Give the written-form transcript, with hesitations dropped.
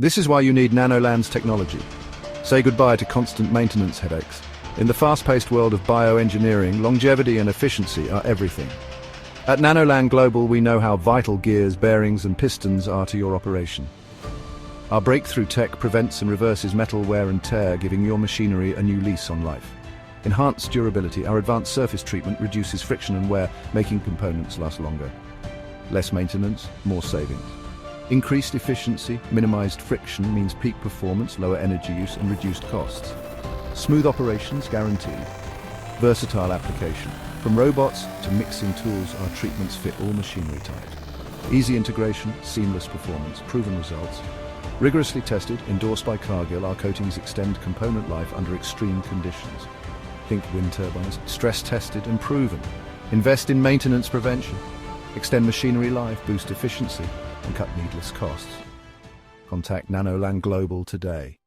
This is why you need NanoLand's technology. Say goodbye to constant maintenance headaches. In the fast-paced world of bioengineering, longevity and efficiency are everything. At NanoLandGlobal, we know how vital gears, bearings and pistons are to your operation. Our breakthrough tech prevents and reverses metal wear and tear, giving your machinery a new lease on life. Enhanced durability, our advanced surface treatment reduces friction and wear, making components last longer. Less maintenance, more savings. Increased efficiency, minimized friction means peak performance, lower energy use and reduced costs. Smooth operations guaranteed. Versatile application. From robots to mixing tools, our treatments fit all machinery types. Easy integration, seamless performance, proven results. Rigorously tested, endorsed by Cargill, our coatings extend component life under extreme conditions. Think wind turbines, stress tested and proven. Invest in maintenance prevention. Extend machinery life, boost efficiency, and cut needless costs. Contact NanoLandGlobal today.